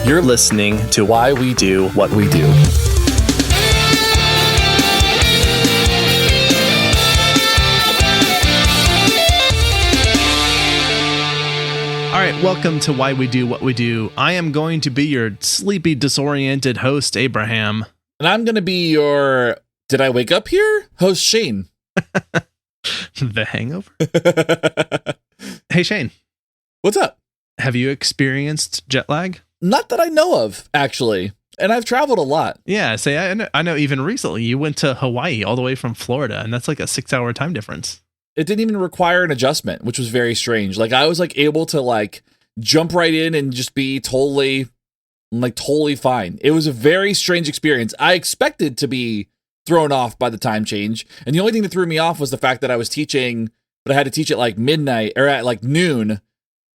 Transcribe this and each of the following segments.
You're listening to Why We Do What We Do. All right, welcome to Why We Do What We Do. I am going to be your sleepy, disoriented host, Abraham. And I'm going to be your Did I Wake Up Here? Host, Shane. The Hangover? Hey, Shane. What's up? Have you experienced jet lag? Not that I know of, actually. And I've traveled a lot. Yeah, I know even recently you went to Hawaii all the way from Florida, and that's like a 6-hour time difference. It didn't even require an adjustment, which was very strange. Like, I was like able to like jump right in and just be totally fine. It was a very strange experience. I expected to be thrown off by the time change. And the only thing that threw me off was the fact that I was teaching, but I had to teach at like midnight or at like noon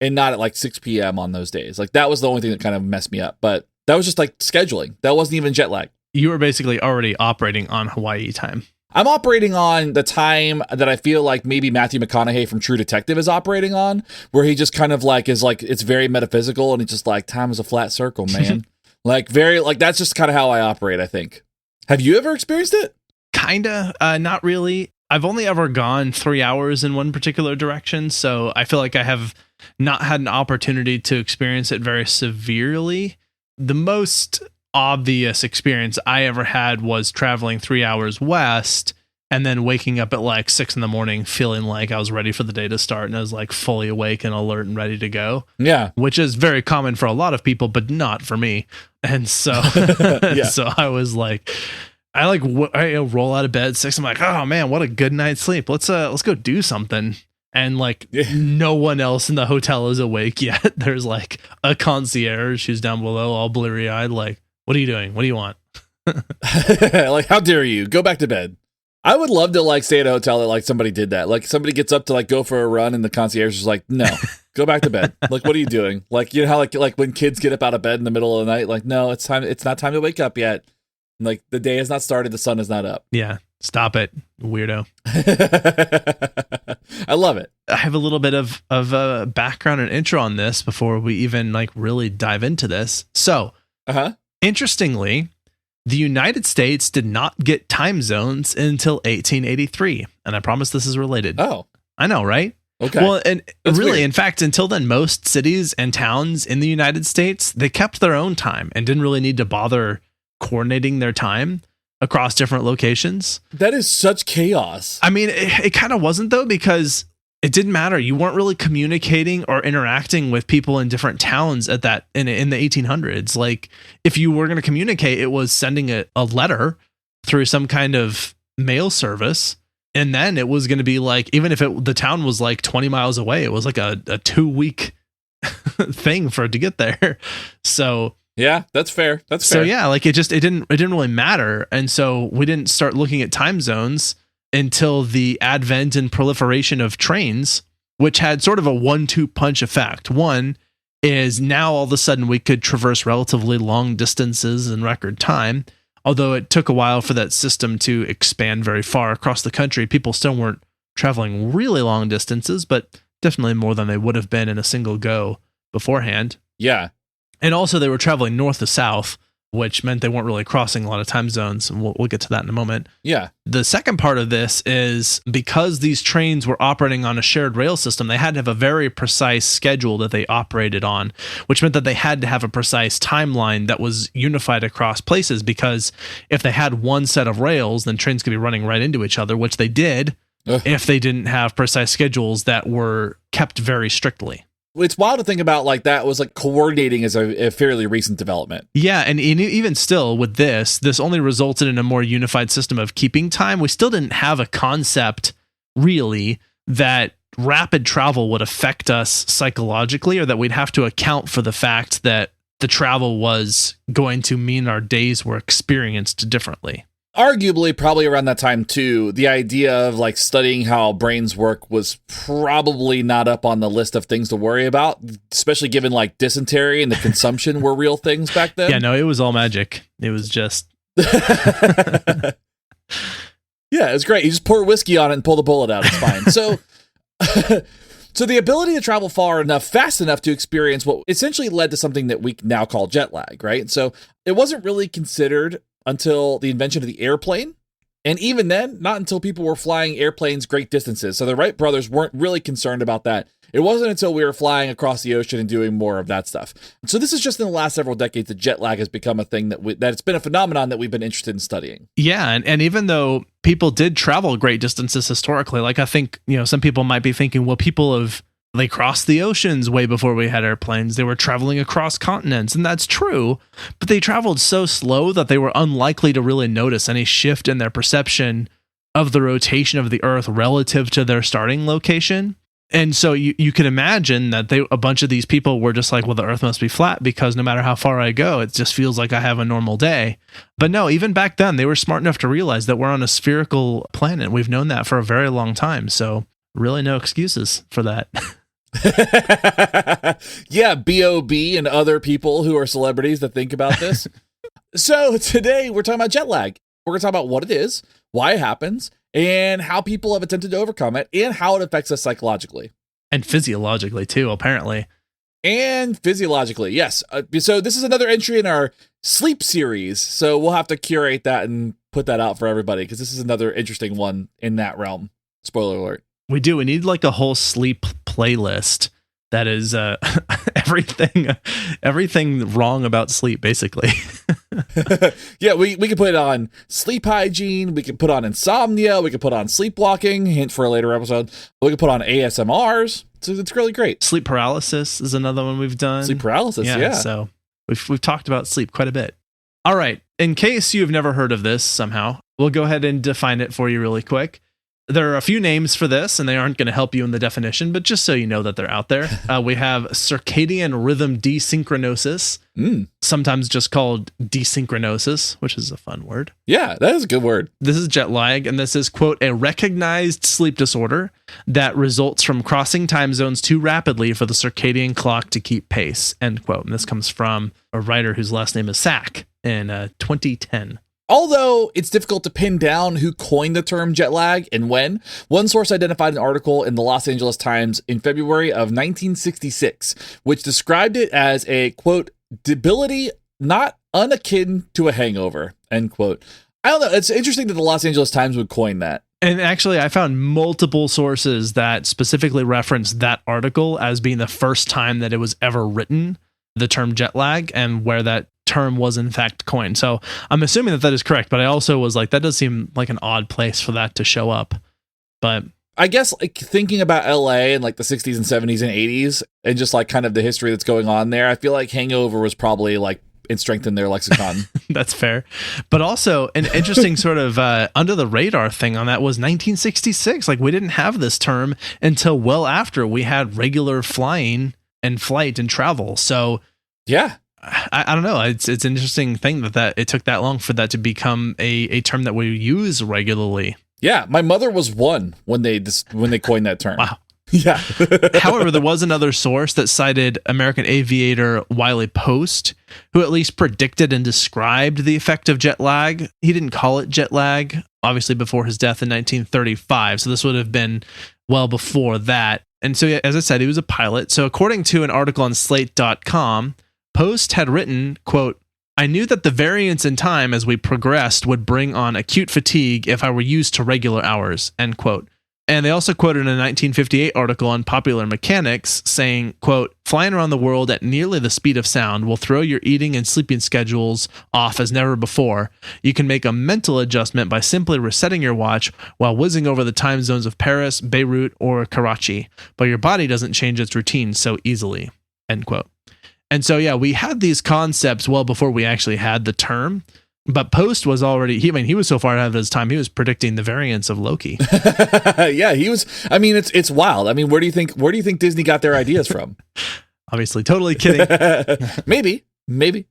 and not at like 6 p.m. on those days. Like, that was the only thing that kind of messed me up. But that was just like scheduling. That wasn't even jet lag. You were basically already operating on Hawaii time. I'm operating on the time that I feel like maybe Matthew McConaughey from True Detective is operating on, where he just kind of like is like, it's very metaphysical and it's just like time is a flat circle, man. That's just kind of how I operate, I think. Have you ever experienced it? Kinda, not really. I've only ever gone 3 hours in one particular direction, so I feel like I have not had an opportunity to experience it very severely. The most obvious experience I ever had was traveling 3 hours west and then waking up at like 6 a.m. feeling like I was ready for the day to start and I was like fully awake and alert and ready to go. Yeah. Which is very common for a lot of people, but not for me. And so, so I was like, I roll out of bed at 6. I'm like, oh man, what a good night's sleep. Let's go do something. And like no one else in the hotel is awake yet. There's like a concierge who's down below all bleary eyed. Like, what are you doing? What do you want? Like, how dare you go back to bed? I would love to like stay at a hotel that like somebody did that. Like somebody gets up to like go for a run and the concierge is like, no, go back to bed. Like, what are you doing? Like, you know how like when kids get up out of bed in the middle of the night, like, no, it's time. It's not time to wake up yet. Like the day has not started. The sun is not up. Yeah. Stop it, weirdo. I love it. I have a little bit of a background and intro on this before we even like really dive into this. So, interestingly, the United States did not get time zones until 1883, and I promise this is related. Oh, I know, right? Okay. Well, and That's really, weird. in fact, until then, most cities and towns in the United States, they kept their own time and didn't really need to bother coordinating their time across different locations. That is such chaos. I mean, it kind of wasn't though, because it didn't matter. You weren't really communicating or interacting with people in different towns at that in the 1800s. Like if you were going to communicate, it was sending a letter through some kind of mail service. And then it was going to be like, even if the town was like 20 miles away, it was like a 2-week thing for it to get there. So yeah, that's fair. That's so fair. yeah, like it didn't really matter. And so we didn't start looking at time zones until the advent and proliferation of trains, which had sort of a 1-2 punch effect. One is now all of a sudden we could traverse relatively long distances in record time. Although it took a while for that system to expand very far across the country, people still weren't traveling really long distances, but definitely more than they would have been in a single go beforehand. Yeah. And also they were traveling north to south, which meant they weren't really crossing a lot of time zones. And we'll get to that in a moment. Yeah. The second part of this is because these trains were operating on a shared rail system, they had to have a very precise schedule that they operated on, which meant that they had to have a precise timeline that was unified across places, because if they had one set of rails, then trains could be running right into each other, which they did if they didn't have precise schedules that were kept very strictly. It's wild to think about like that was like coordinating as a fairly recent development. Yeah, and even still with this only resulted in a more unified system of keeping time. We still didn't have a concept really that rapid travel would affect us psychologically, or that we'd have to account for the fact that the travel was going to mean our days were experienced differently. Arguably, probably around that time too, the idea of like studying how brains work was probably not up on the list of things to worry about, especially given like dysentery and the consumption were real things back then. Yeah, no, it was all magic. It was just... Yeah, it's great. You just pour whiskey on it and pull the bullet out. It's fine. So So the ability to travel far enough, fast enough to experience what essentially led to something that we now call jet lag, right? So it wasn't really considered until the invention of the airplane. And even then, not until people were flying airplanes great distances. So the Wright brothers weren't really concerned about that. It wasn't until we were flying across the ocean and doing more of that stuff. So this is just in the last several decades that jet lag has become a thing that it's been a phenomenon that we've been interested in studying. Yeah, and even though people did travel great distances historically, like I think, some people might be thinking, well, they crossed the oceans way before we had airplanes. They were traveling across continents, and that's true, but they traveled so slow that they were unlikely to really notice any shift in their perception of the rotation of the Earth relative to their starting location. And so you can imagine that a bunch of these people were just like, well, the Earth must be flat because no matter how far I go, it just feels like I have a normal day. But no, even back then, they were smart enough to realize that we're on a spherical planet. We've known that for a very long time. So really no excuses for that. Yeah, B.O.B. and other people who are celebrities that think about this. So today we're talking about jet lag. We're going to talk about what it is, why it happens, and how people have attempted to overcome it, and how it affects us psychologically. And physiologically, too, apparently. And physiologically, yes. So this is another entry in our sleep series. So we'll have to curate that and put that out for everybody, because this is another interesting one in that realm. Spoiler alert. We do. We need like a whole sleep playlist that is everything wrong about sleep, basically. Yeah, we can put it on sleep hygiene. We can put on insomnia. We can put on sleepwalking. Hint for a later episode. We can put on ASMRs. So it's really great. Sleep paralysis is another one we've done. Sleep paralysis, yeah. So we've talked about sleep quite a bit. All right. In case you've never heard of this somehow, we'll go ahead and define it for you really quick. There are a few names for this, and they aren't going to help you in the definition, but just so you know that they're out there, we have circadian rhythm desynchrinosis, sometimes just called desynchrinosis, which is a fun word. Yeah, that is a good word. This is jet lag, and this is, quote, a recognized sleep disorder that results from crossing time zones too rapidly for the circadian clock to keep pace, end quote. And this comes from a writer whose last name is Sack in 2010. Although it's difficult to pin down who coined the term jet lag and when, one source identified an article in the Los Angeles Times in February of 1966, which described it as a, quote, debility not unakin to a hangover, end quote. I don't know. It's interesting that the Los Angeles Times would coin that. And actually, I found multiple sources that specifically referenced that article as being the first time that it was ever written, the term jet lag, and where that term was in fact coined. So I'm assuming that is correct, but I also was like, that does seem like an odd place for that to show up. But I guess like thinking about LA in like the 60s and 70s and 80s and just like kind of the history that's going on there, I feel like hangover was probably like it strengthened their lexicon. That's fair. But also an interesting sort of under the radar thing on that was 1966. Like we didn't have this term until well after we had regular flying and flight and travel. So yeah. I don't know. It's an interesting thing that it took that long for that to become a term that we use regularly. Yeah, my mother was one when they coined that term. Wow. Yeah. However, there was another source that cited American aviator Wiley Post, who at least predicted and described the effect of jet lag. He didn't call it jet lag, obviously before his death in 1935. So this would have been well before that. And so, as I said, he was a pilot. So according to an article on slate.com, Post had written, quote, I knew that the variance in time as we progressed would bring on acute fatigue if I were used to regular hours, end quote. And they also quoted a 1958 article on Popular Mechanics saying, quote, flying around the world at nearly the speed of sound will throw your eating and sleeping schedules off as never before. You can make a mental adjustment by simply resetting your watch while whizzing over the time zones of Paris, Beirut, or Karachi, but your body doesn't change its routine so easily, end quote. And so, yeah, we had these concepts well before we actually had the term, but Post was already, he was so far ahead of his time, he was predicting the variants of Loki. Yeah, he was, I mean, it's wild. I mean, where do you think Disney got their ideas from? Obviously, totally kidding. Maybe,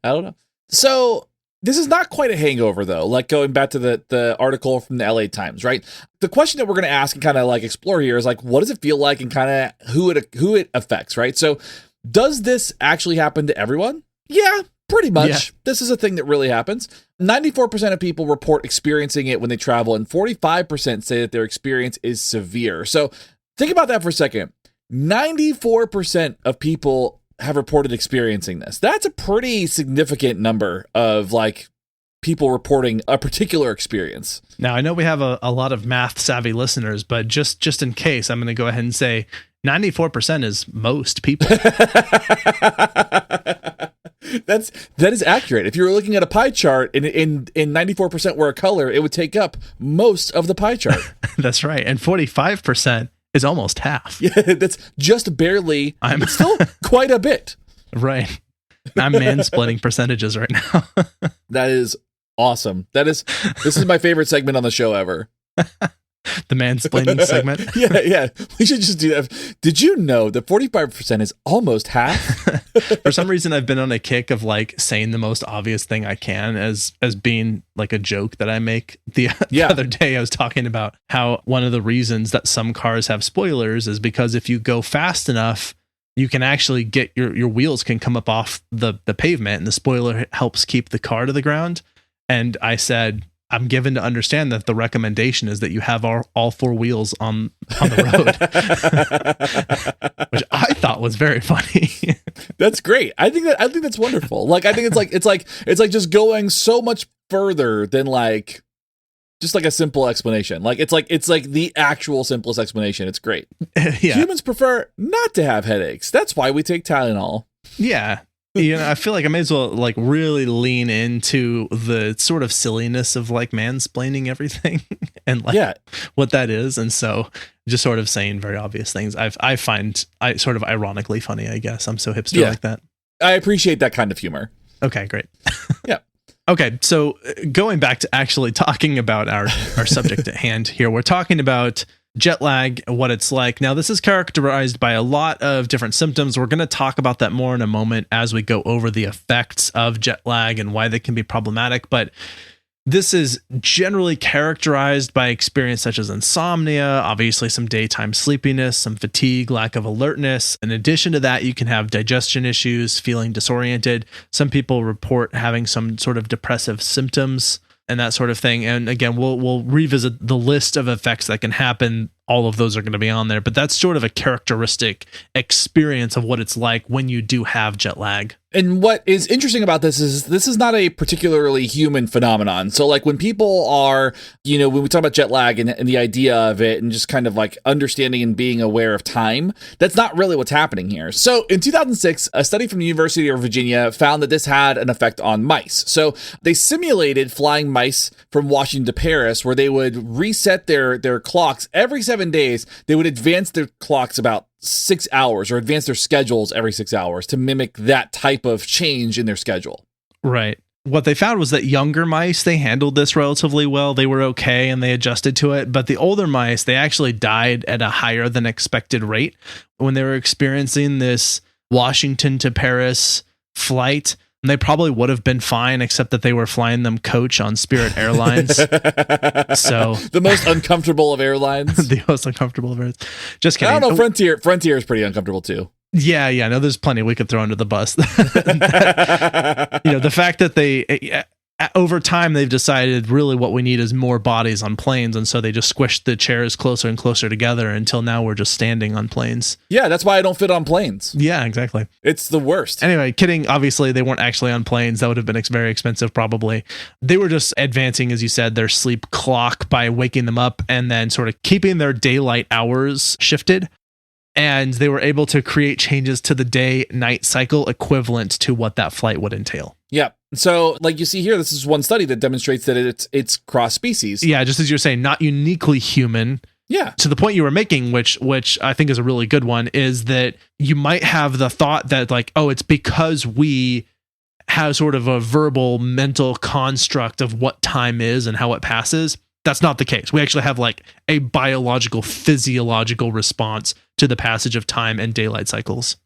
I don't know. So this is not quite a hangover though, like going back to the article from the LA Times, right? The question that we're going to ask and kind of like explore here is like, what does it feel like and kind of who it affects, right? So does this actually happen to everyone? Yeah, pretty much. Yeah. This is a thing that really happens. 94% of people report experiencing it when they travel, and 45% say that their experience is severe. So think about that for a second. 94% of people have reported experiencing this. That's a pretty significant number of like people reporting a particular experience. Now, I know we have a lot of math savvy listeners, but just in case, I'm going to go ahead and say 94% is most people. That is accurate. If you were looking at a pie chart and in 94% were a color, it would take up most of the pie chart. That's right. And 45% is almost half. Yeah, that's just barely. It's still quite a bit. Right. I'm mansplaining percentages right now. That is awesome. This is my favorite segment on the show ever. The mansplaining segment. Yeah. We should just do that. Did you know that 45% is almost half? For some reason, I've been on a kick of like saying the most obvious thing I can as being like a joke that I make. The other day, I was talking about how one of the reasons that some cars have spoilers is because if you go fast enough, you can actually get your wheels can come up off the pavement, and the spoiler helps keep the car to the ground. And I said, I'm given to understand that the recommendation is that you have all four wheels on the road, which I thought was very funny. That's great. I think that's wonderful. Like, I think it's like just going so much further than like just like a simple explanation. Like it's like the actual simplest explanation. It's great. Yeah. Humans prefer not to have headaches. That's why we take Tylenol. Yeah. I feel like I may as well like really lean into the sort of silliness of like mansplaining everything and like what that is. And so just sort of saying very obvious things. I find sort of ironically funny, I guess. I'm so hipster like that. I appreciate that kind of humor. Okay, great. Yeah. Okay, so going back to actually talking about our subject at hand here, we're talking about jet lag, what it's like. Now, this is characterized by a lot of different symptoms. We're going to talk about that more in a moment as we go over the effects of jet lag and why they can be problematic. But this is generally characterized by experience such as insomnia, obviously some daytime sleepiness, some fatigue, lack of alertness. In addition to that, you can have digestion issues, feeling disoriented. Some people report having some sort of depressive symptoms and that sort of thing. And again, we'll revisit the list of effects that can happen. All of those are going to be on there, but that's sort of a characteristic experience of what it's like when you do have jet lag. And what is interesting about this is not a particularly human phenomenon. So like when people are, when we talk about jet lag and the idea of it and just kind of like understanding and being aware of time, that's not really what's happening here. So in 2006, a study from the University of Virginia found that this had an effect on mice. So they simulated flying mice from Washington to Paris, where they would reset their clocks every 7 days. They would advance their clocks about 6 hours or advance their schedules every 6 hours to mimic that type of change in their schedule. Right. What they found was that younger mice, they handled this relatively well. They were okay and they adjusted to it. But the older mice, they actually died at a higher than expected rate when they were experiencing this Washington to Paris flight. And they probably would have been fine, except that they were flying them coach on Spirit Airlines. So the most uncomfortable of airlines. The most uncomfortable of airlines. Just kidding. I don't know. Frontier is pretty uncomfortable too. Yeah. No, there's plenty we could throw under the bus. The fact that they over time they've decided really what we need is more bodies on planes, and so they just squished the chairs closer and closer together until now we're just standing on planes. Yeah, that's why I don't fit on planes. Yeah, exactly. It's the worst. Anyway, kidding. Obviously, they weren't actually on planes. That would have been very expensive, probably. They were just advancing, as you said, their sleep clock by waking them up and then sort of keeping their daylight hours shifted. And they were able to create changes to the day-night cycle equivalent to what that flight would entail. Yeah. So like you see here, this is one study that demonstrates that it's cross species. Yeah, just as you're saying, not uniquely human. Yeah. To the point you were making, which I think is a really good one, is that you might have the thought that like, oh, it's because we have sort of a verbal mental construct of what time is and how it passes. That's not the case. We actually have like a biological, physiological response to the passage of time and daylight cycles.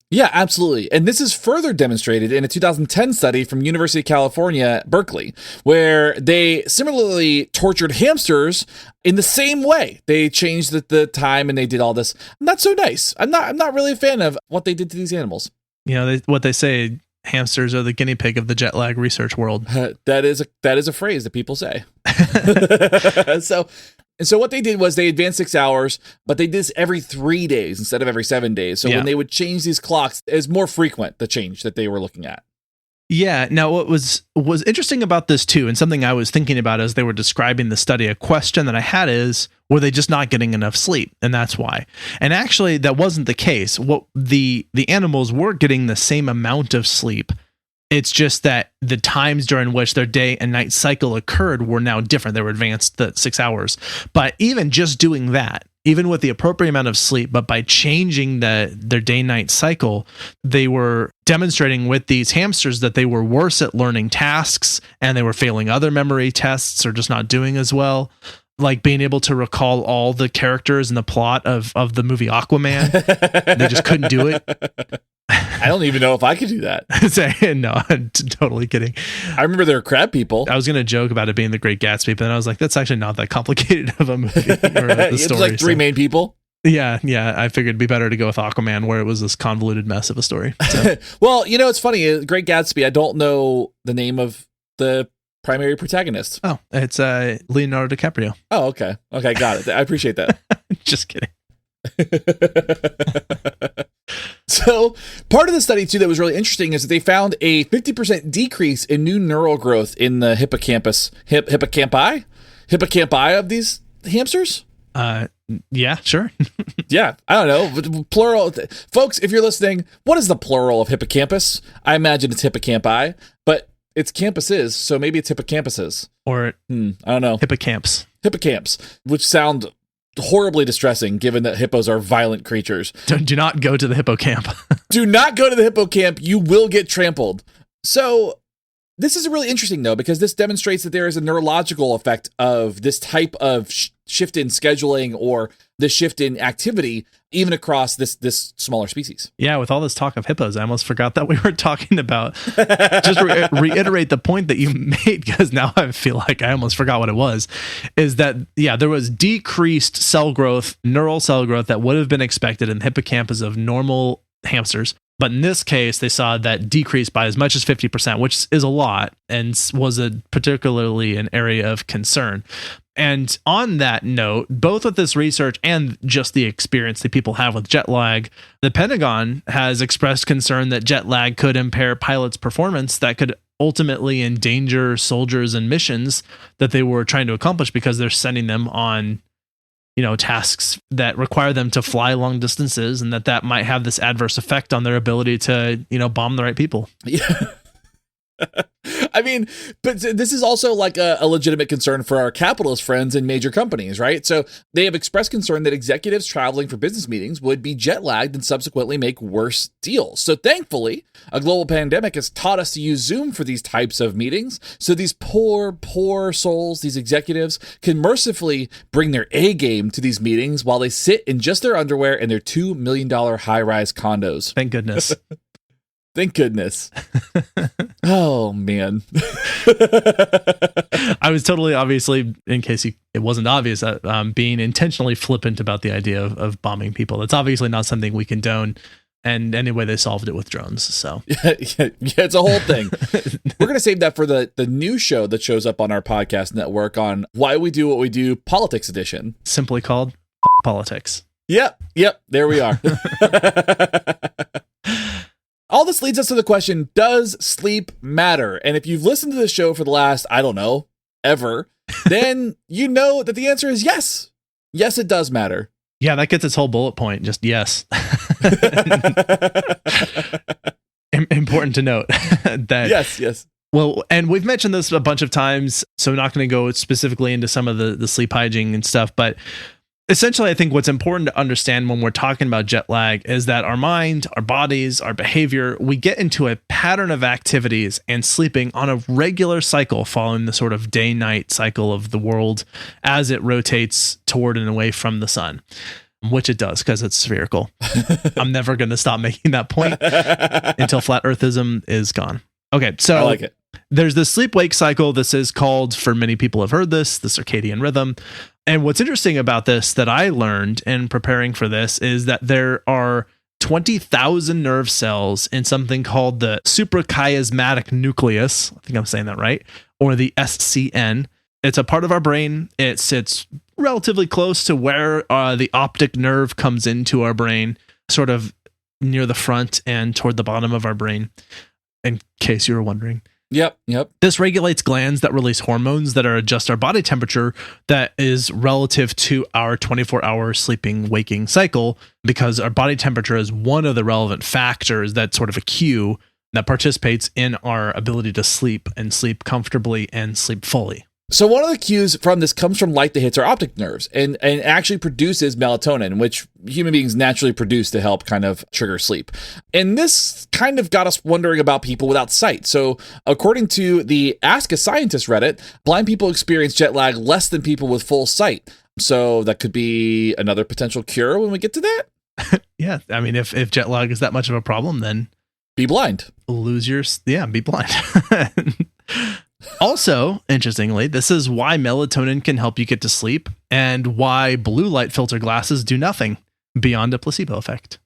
Yeah, absolutely. And this is further demonstrated in a 2010 study from University of California, Berkeley, where they similarly tortured hamsters in the same way. They changed the time and they did all this. Not so nice. I'm not really a fan of what they did to these animals. What they say, hamsters are the guinea pig of the jet lag research world. That is a phrase that people say. And so what they did was they advanced 6 hours, but they did this every 3 days instead of every 7 days. So when they would change these clocks, it was more frequent, the change that they were looking at. Yeah. Now, what was interesting about this too, and something I was thinking about as they were describing the study, a question that I had is, were they just not getting enough sleep? And that's why. And actually, that wasn't the case. What the animals were getting the same amount of sleep. It's just that the times during which their day and night cycle occurred were now different. They were advanced the 6 hours. But even just doing that, even with the appropriate amount of sleep, but by changing their day-night cycle, they were demonstrating with these hamsters that they were worse at learning tasks and they were failing other memory tests or just not doing as well. Like being able to recall all the characters in the plot of the movie Aquaman. They just couldn't do it. I don't even know if I could do that. No, I'm totally kidding. I remember there were crab people. I was going to joke about it being The Great Gatsby, but then I was like, that's actually not that complicated of a movie. Or the It's story, like three main people. Yeah. I figured it'd be better to go with Aquaman, where it was this convoluted mess of a story. So. Well, it's funny. Great Gatsby, I don't know the name of the primary protagonist. Oh, it's Leonardo DiCaprio. Oh, okay. Okay, got it. I appreciate that. Just kidding. So part of the study too that was really interesting is that they found a 50% decrease in new neural growth in the hippocampi of these hamsters. Yeah, sure. Yeah, I don't know. Plural. Folks, if you're listening, what is the plural of hippocampus? I imagine it's hippocampi, but it's campuses, so maybe it's hippocampuses. Or I don't know. hippocamps, which sound horribly distressing given that hippos are violent creatures. Do not go to the hippocamp. Do not go to the hippocamp. You will get trampled. So this is really interesting, though, because this demonstrates that there is a neurological effect of this type of shift in scheduling or the shift in activity, even across this smaller species. Yeah, with all this talk of hippos, I almost forgot that we were talking about. Just reiterate the point that you made, because now I feel like I almost forgot what it was, is that, yeah, there was decreased cell growth, neural cell growth that would have been expected in the hippocampus of normal hamsters. But in this case, they saw that decrease by as much as 50%, which is a lot and was particularly an area of concern. And on that note, both with this research and just the experience that people have with jet lag, the Pentagon has expressed concern that jet lag could impair pilots' performance, that could ultimately endanger soldiers and missions that they were trying to accomplish, because they're sending them on tasks that require them to fly long distances, and that might have this adverse effect on their ability to, bomb the right people. Yeah. I mean, but this is also like a legitimate concern for our capitalist friends in major companies, right? So they have expressed concern that executives traveling for business meetings would be jet lagged and subsequently make worse deals. So thankfully, a global pandemic has taught us to use Zoom for these types of meetings. So these poor souls, these executives, can mercifully bring their A game to these meetings while they sit in just their underwear in their $2 million high-rise condos. Thank goodness. Thank goodness. Oh, man. I was totally, obviously, in case it wasn't obvious, being intentionally flippant about the idea of bombing people. That's obviously not something we condone. And anyway, they solved it with drones. So yeah, it's a whole thing. We're going to save that for the new show that shows up on our podcast network on Why We Do What We Do, Politics Edition. Simply called Politics. Yep. There we are. All this leads us to the question, does sleep matter? And if you've listened to this show for the last, I don't know, ever, then you know that the answer is yes. Yes, it does matter. Yeah, that gets its whole bullet point. Just yes. Important to note that. Yes. Well, and we've mentioned this a bunch of times, so I'm not going to go specifically into some of the sleep hygiene and stuff, but essentially, I think what's important to understand when we're talking about jet lag is that our mind, our bodies, our behavior, we get into a pattern of activities and sleeping on a regular cycle following the sort of day-night cycle of the world as it rotates toward and away from the sun, which it does because it's spherical. I'm never going to stop making that point until flat earthism is gone. Okay, so I like it. There's the sleep-wake cycle. This is called, for many people have heard this, the circadian rhythm. And what's interesting about this that I learned in preparing for this is that there are 20,000 nerve cells in something called the Suprachiasmatic Nucleus. I think I'm saying that right. Or the SCN. It's a part of our brain. It sits relatively close to where the optic nerve comes into our brain, sort of near the front and toward the bottom of our brain, in case you were wondering. Yep. This regulates glands that release hormones that are adjust our body temperature that is relative to our 24-hour sleeping waking cycle, because our body temperature is one of the relevant factors, that sort of a cue that participates in our ability to sleep and sleep comfortably and sleep fully. So one of the cues from this comes from light that hits our optic nerves and actually produces melatonin, which human beings naturally produce to help kind of trigger sleep. And this kind of got us wondering about people without sight. So according to the Ask a Scientist Reddit, blind people experience jet lag less than people with full sight. So that could be another potential cure when we get to that. Yeah. I mean, if jet lag is that much of a problem, then be blind. Be blind. Also, interestingly, this is why melatonin can help you get to sleep and why blue light filter glasses do nothing beyond a placebo effect.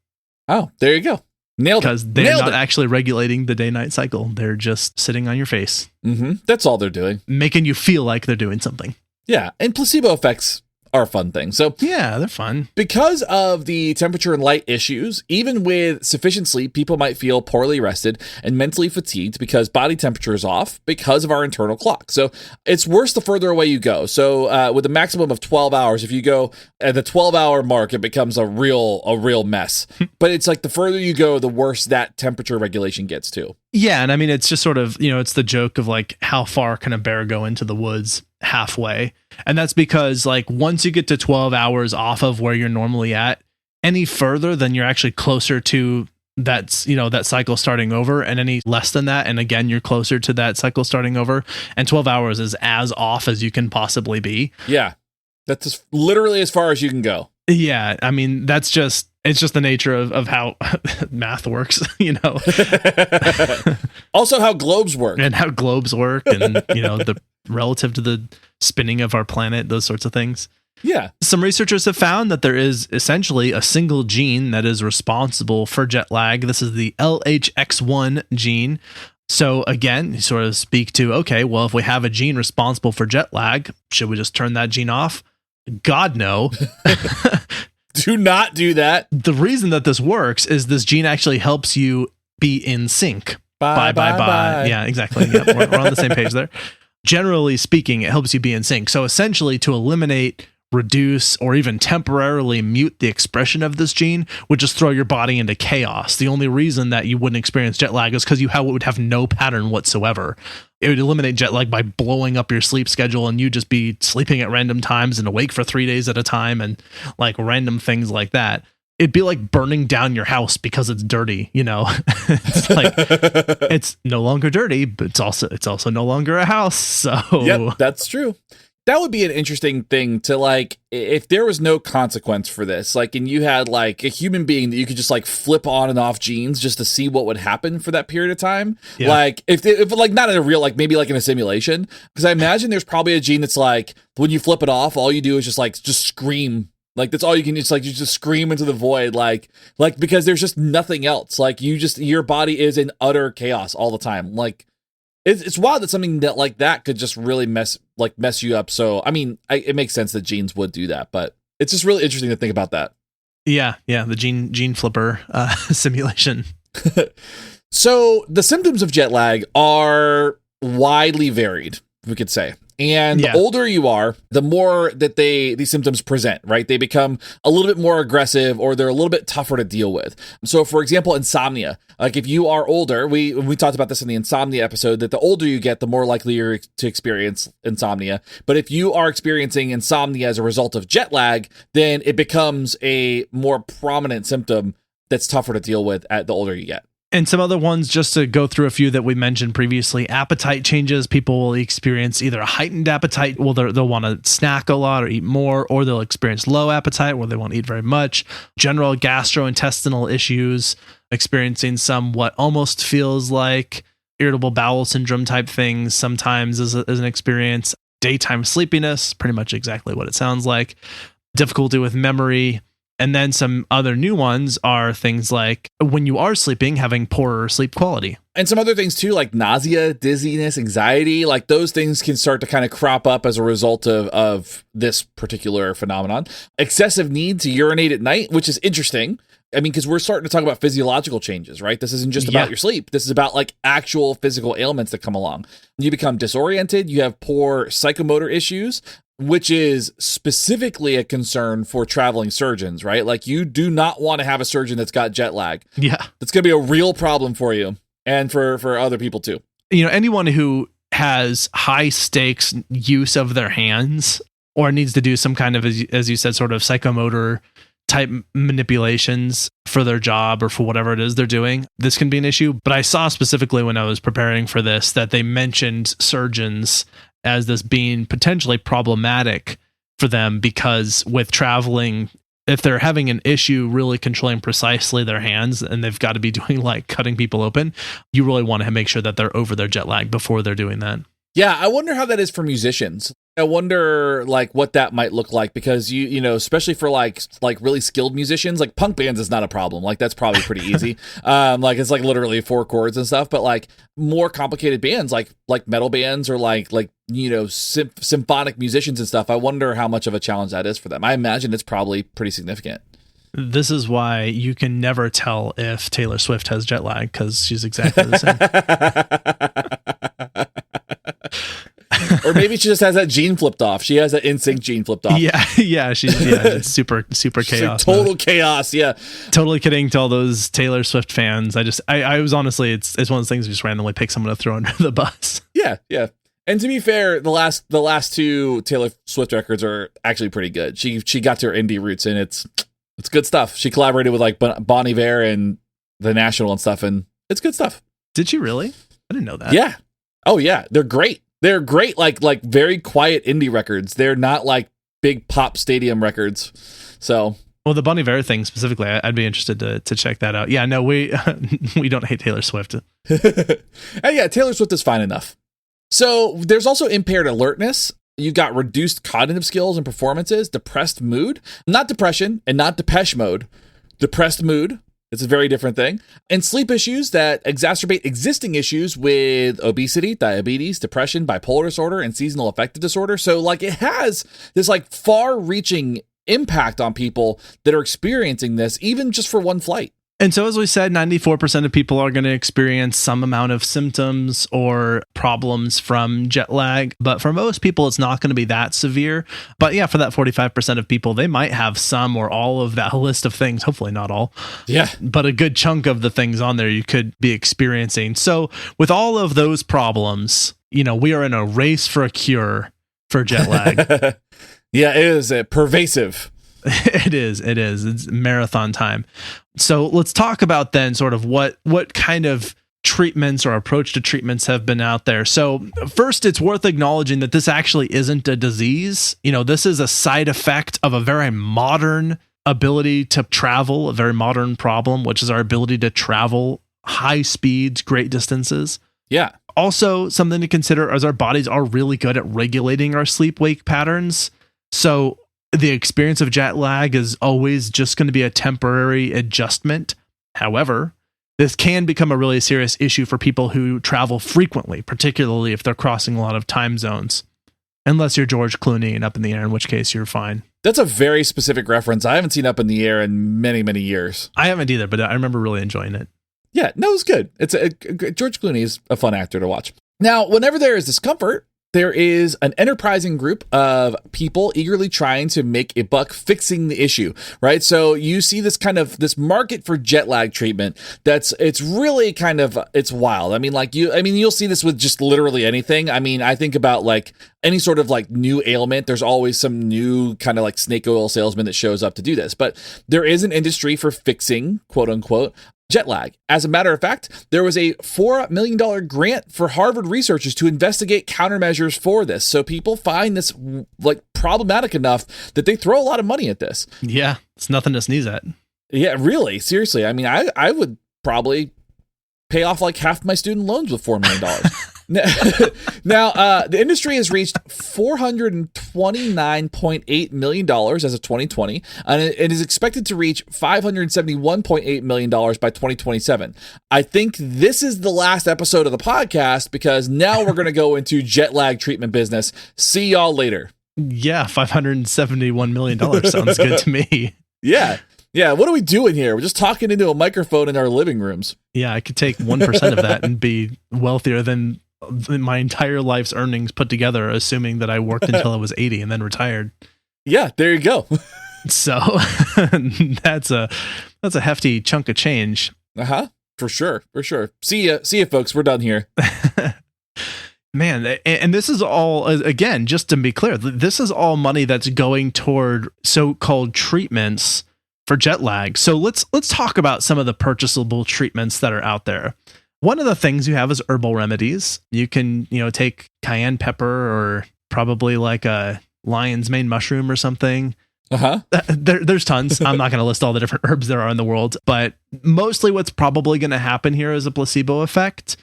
Oh, there you go. Nailed it. Because they're not actually regulating the day-night cycle. They're just sitting on your face. Mm-hmm. That's all they're doing. Making you feel like they're doing something. Yeah, and placebo effects are a fun thing. So yeah, they're fun. Because of the temperature and light issues, even with sufficient sleep, people might feel poorly rested and mentally fatigued because body temperature is off because of our internal clock. So it's worse the further away you go. So with a maximum of 12 hours, if you go at the 12-hour mark, it becomes a real mess. But it's like the further you go, the worse that temperature regulation gets too. Yeah, and I mean, it's just sort of, it's the joke of like, how far can a bear go into the woods? Halfway. And that's because like once you get to 12 hours off of where you're normally at, any further, then you're actually closer to that cycle starting over, and any less than that, and again, you're closer to that cycle starting over. And 12 hours is as off as you can possibly be. Yeah. That's literally as far as you can go. Yeah. I mean, it's just the nature of how math works, Also how globes work. And how globes work, and, the relative to the spinning of our planet, those sorts of things. Yeah. Some researchers have found that there is essentially a single gene that is responsible for jet lag. This is the Lhx1 gene. So again, you sort of speak to, okay, well, if we have a gene responsible for jet lag, should we just turn that gene off? God, no. Do not do that. The reason that this works is this gene actually helps you be in sync. Bye. Yeah, exactly. Yeah, we're on the same page there. Generally speaking, it helps you be in sync. So essentially, to eliminate, reduce, or even temporarily mute the expression of this gene would just throw your body into chaos. The only reason that you wouldn't experience jet lag is because you would have no pattern whatsoever. It would eliminate jet lag by blowing up your sleep schedule, and you just be sleeping at random times and awake for 3 days at a time, and like random things like that. It'd be like burning down your house because it's dirty, It's like it's no longer dirty, but it's also no longer a house. So yep, that's true. That would be an interesting thing to like, if there was no consequence for this, like, and you had like a human being that you could just like flip on and off genes just to see what would happen for that period of time. Yeah. Like if like not in a real, like maybe like in a simulation, because I imagine there's probably a gene that's like, when you flip it off, all you do is just scream. Like that's all you can. It's like you just scream into the void, like because there's just nothing else. Like your body is in utter chaos all the time. Like it's wild that something that like that could just really mess you up. So I mean, it makes sense that genes would do that, but it's just really interesting to think about that. Yeah, the gene flipper simulation. So the symptoms of jet lag are widely varied, we could say. And the older you are, the more that these symptoms present, right? They become a little bit more aggressive, or they're a little bit tougher to deal with. So for example, insomnia, like if you are older, we talked about this in the insomnia episode, that the older you get, the more likely you're to experience insomnia. But if you are experiencing insomnia as a result of jet lag, then it becomes a more prominent symptom that's tougher to deal with the older you get. And some other ones, just to go through a few that we mentioned previously, appetite changes. People will experience either a heightened appetite, well, they'll want to snack a lot or eat more, or they'll experience low appetite where they won't eat very much. General gastrointestinal issues, experiencing some what almost feels like irritable bowel syndrome type things sometimes as an experience. Daytime sleepiness, pretty much exactly what it sounds like. Difficulty with memory, And then some other new ones are things like when you are sleeping, having poorer sleep quality. And some other things too, like nausea, dizziness, anxiety, like those things can start to kind of crop up as a result of this particular phenomenon. Excessive need to urinate at night, which is interesting. I mean, because we're starting to talk about physiological changes, right? This isn't just about your sleep. This is about like actual physical ailments that come along. You become disoriented. You have poor psychomotor issues, which is specifically a concern for traveling surgeons, right? Like you do not want to have a surgeon that's got jet lag. Yeah. That's going to be a real problem for you and for other people too. You know, anyone who has high stakes use of their hands or needs to do some kind of, as you said, sort of psychomotor type manipulations for their job or for whatever it is they're doing, this can be an issue. But I saw specifically when I was preparing for this that they mentioned surgeons as this being potentially problematic for them, because with traveling, if they're having an issue really controlling precisely their hands and they've got to be doing like cutting people open, you really want to make sure that they're over their jet lag before they're doing that. Yeah, I wonder how that is for musicians. I wonder like what that might look like, because you know, especially for like really skilled musicians, like punk bands is not a problem. Like that's probably pretty easy. Like it's like literally 4 chords and stuff, but like more complicated bands like metal bands or like you know, symphonic musicians and stuff, I wonder how much of a challenge that is for them. I imagine it's probably pretty significant. This is why you can never tell if Taylor Swift has jet lag, because she's exactly the same. Or maybe she just has that gene flipped off. She has that NSYNC gene flipped off. Yeah, it's super chaos. Like total chaos. Yeah, totally kidding to all those Taylor Swift fans. I was honestly, it's one of those things you just randomly pick someone to throw under the bus. Yeah. And to be fair, the last 2 Taylor Swift records are actually pretty good. She got to her indie roots, and it's good stuff. She collaborated with like Bon Iver and The National and stuff, and it's good stuff. Did she really? I didn't know that. Yeah. Oh yeah, they're great. They're great, like very quiet indie records. They're not like big pop stadium records. So, well, the Bon Iver thing specifically, I'd be interested to check that out. Yeah, no, we don't hate Taylor Swift. Yeah, Taylor Swift is fine enough. So there's also impaired alertness. You've got reduced cognitive skills and performances, depressed mood, not depression and not Depeche Mode, depressed mood. It's a very different thing. And sleep issues that exacerbate existing issues with obesity, diabetes, depression, bipolar disorder, and seasonal affective disorder. So like it has this like far-reaching impact on people that are experiencing this, even just for one flight. And so, as we said, 94% of people are going to experience some amount of symptoms or problems from jet lag. But for most people, it's not going to be that severe. But yeah, for that 45% of people, they might have some or all of that list of things. Hopefully not all. Yeah. But a good chunk of the things on there you could be experiencing. So with all of those problems, you know, we are in a race for a cure for jet lag. Yeah, it is pervasive. It is. It's marathon time. So let's talk about then sort of what kind of treatments or approach to treatments have been out there. So first, it's worth acknowledging that this actually isn't a disease. You know, this is a side effect of a very modern ability to travel, a very modern problem, which is our ability to travel high speeds, great distances. Yeah. Also, something to consider is our bodies are really good at regulating our sleep-wake patterns. So the experience of jet lag is always just going to be a temporary adjustment. However, this can become a really serious issue for people who travel frequently, particularly if they're crossing a lot of time zones. Unless you're George Clooney and Up in the Air, in which case you're fine. That's a very specific reference. I haven't seen Up in the Air in many, many years. I haven't either, but I remember really enjoying it. Yeah, no, it's good. George Clooney is a fun actor to watch. Now, whenever there is discomfort, there is an enterprising group of people eagerly trying to make a buck fixing the issue, right? So you see this this market for jet lag treatment it's really it's wild. I mean, you'll see this with just literally anything. I mean, I think about like any sort of like new ailment, there's always some new kind of like snake oil salesman that shows up to do this. But there is an industry for fixing, quote unquote, jet lag. As a matter of fact, there was a $4 million grant for Harvard researchers to investigate countermeasures for this. So people find this like problematic enough that they throw a lot of money at this. Yeah, it's nothing to sneeze at. Yeah, really, seriously. I mean, I would probably pay off like half my student loans with $4 million. Now, the industry has reached $429.8 million as of 2020, and it is expected to reach $571.8 million by 2027. I think this is the last episode of the podcast because now we're going to go into jet lag treatment business. See y'all later. Yeah, $571 million sounds good to me. Yeah. Yeah, what are we doing here? We're just talking into a microphone in our living rooms. Yeah, I could take 1% of that and be wealthier than my entire life's earnings put together, assuming that I worked until I was 80 and then retired. Yeah, there you go. So that's a hefty chunk of change. For sure. See ya, folks. We're done here. Man, and this is all, again, just to be clear, this is all money that's going toward so-called treatments for jet lag. So let's talk about some of the purchasable treatments that are out there. One of the things you have is herbal remedies. You can, take cayenne pepper or probably like a lion's mane mushroom or something. There's tons. I'm not going to list all the different herbs there are in the world, but mostly what's probably going to happen here is a placebo effect.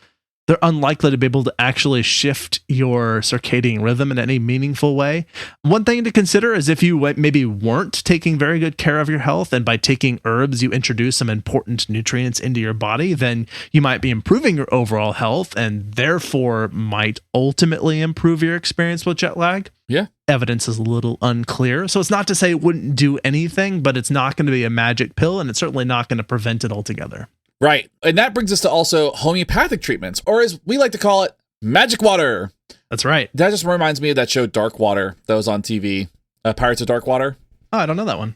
They're unlikely to be able to actually shift your circadian rhythm in any meaningful way. One thing to consider is if you maybe weren't taking very good care of your health, and by taking herbs, you introduce some important nutrients into your body, then you might be improving your overall health and therefore might ultimately improve your experience with jet lag. Yeah. Evidence is a little unclear. So it's not to say it wouldn't do anything, but it's not going to be a magic pill, and it's certainly not going to prevent it altogether. Right. And that brings us to also homeopathic treatments, or as we like to call it, magic water. That's right. That just reminds me of that show Dark Water that was on TV, Pirates of Dark Water. Oh, I don't know that one.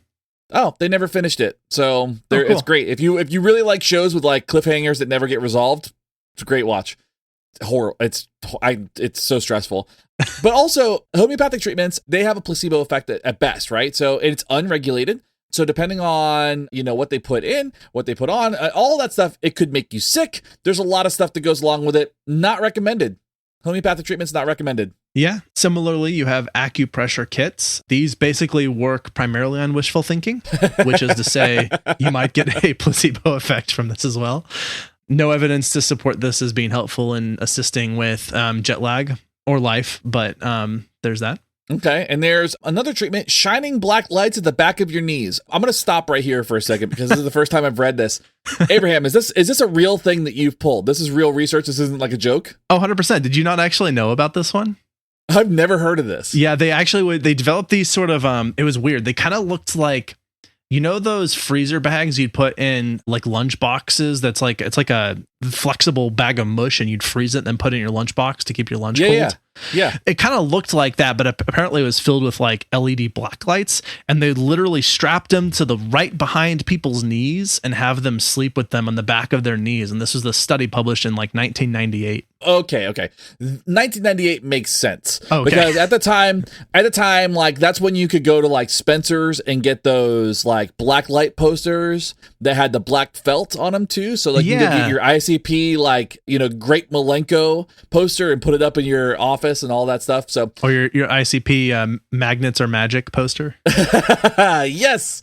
Oh, they never finished it. So cool. It's great. If you really like shows with like cliffhangers that never get resolved, it's a great watch. Horror. It's so stressful. But also homeopathic treatments, they have a placebo effect at best, right? So it's unregulated. So depending on, what they put in, what they put on, all that stuff, it could make you sick. There's a lot of stuff that goes along with it. Not recommended. Homeopathic treatment's not recommended. Yeah. Similarly, you have acupressure kits. These basically work primarily on wishful thinking, which is to say you might get a placebo effect from this as well. No evidence to support this as being helpful in assisting with jet lag or life, but there's that. Okay, and there's another treatment, shining black lights at the back of your knees. I'm going to stop right here for a second because this is the first time I've read this. Abraham, is this a real thing that you've pulled? This is real research? This isn't like a joke? Oh, 100%. Did you not actually know about this one? I've never heard of this. Yeah, they developed these sort of, it was weird. They kind of looked like, those freezer bags you'd put in like lunch boxes. It's like a flexible bag of mush, and you'd freeze it and then put it in your lunchbox to keep your lunch cold. Yeah. It kind of looked like that, but apparently it was filled with like LED black lights, and they literally strapped them to the right behind people's knees and have them sleep with them on the back of their knees. And this was the study published in like 1998. Okay. 1998 makes sense. Okay. Because at the time, like that's when you could go to like Spencer's and get those like black light posters that had the black felt on them too. So like you could get your ICP, like, Great Malenko poster and put it up in your office and all that stuff. So, or your ICP magnets are magic poster. Yes.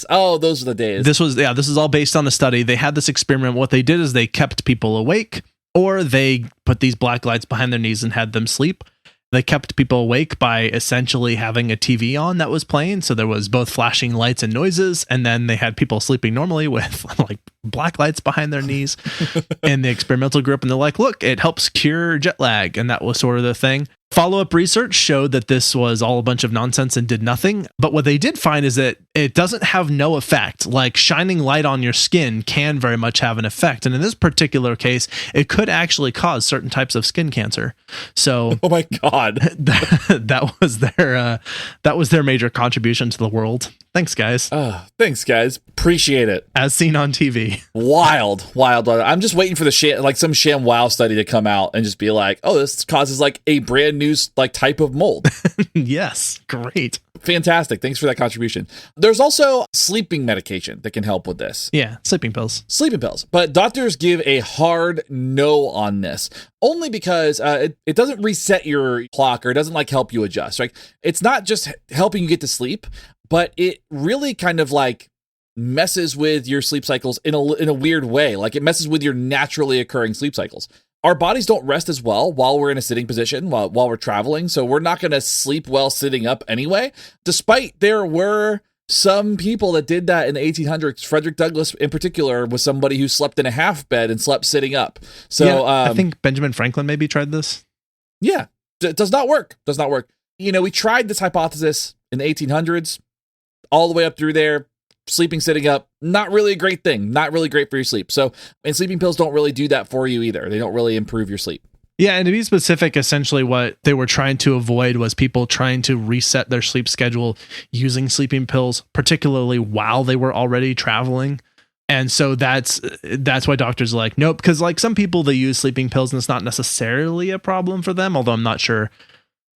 Oh, those are the days. This is all based on a study. They had this experiment. What they did is they kept people awake, or they put these black lights behind their knees and had them sleep. They kept people awake by essentially having a TV on that was playing. So there was both flashing lights and noises. And then they had people sleeping normally with like black lights behind their knees in the experimental group. And they're like, look, it helps cure jet lag. And that was sort of the thing. Follow-up research showed that this was all a bunch of nonsense and did nothing. But what they did find is that it doesn't have no effect. Like shining light on your skin can very much have an effect. And in this particular case, it could actually cause certain types of skin cancer. So, oh my God, that was their major contribution to the world. Thanks, guys. Thanks, guys. Appreciate it. As seen on TV. Wild. I'm just waiting for some sham wow study to come out and just be like, oh, this causes like a brand new like type of mold. Yes. Great. Fantastic. Thanks for that contribution. There's also sleeping medication that can help with this. Yeah. Sleeping pills. But doctors give a hard no on this, only because it doesn't reset your clock, or it doesn't like help you adjust, right? It's not just helping you get to sleep, but it really kind of like messes with your sleep cycles in a weird way. Like it messes with your naturally occurring sleep cycles. our bodies don't rest as well while we're in a sitting position, while we're traveling. So we're not going to sleep well sitting up anyway, despite there were some people that did that in the 1800s. Frederick Douglass in particular was somebody who slept in a half bed and slept sitting up. So yeah, I think Benjamin Franklin maybe tried this. Yeah, it does not work. Does not work. We tried this hypothesis in the 1800s all the way up through there. Sleeping sitting up, not really a great thing, not really great for your sleep. So, and sleeping pills don't really do that for you either. They don't really improve your sleep. Yeah, and to be specific, essentially what they were trying to avoid was people trying to reset their sleep schedule using sleeping pills, particularly while they were already traveling. And so that's why doctors are like, nope, because like some people, they use sleeping pills and it's not necessarily a problem for them, although I'm not sure.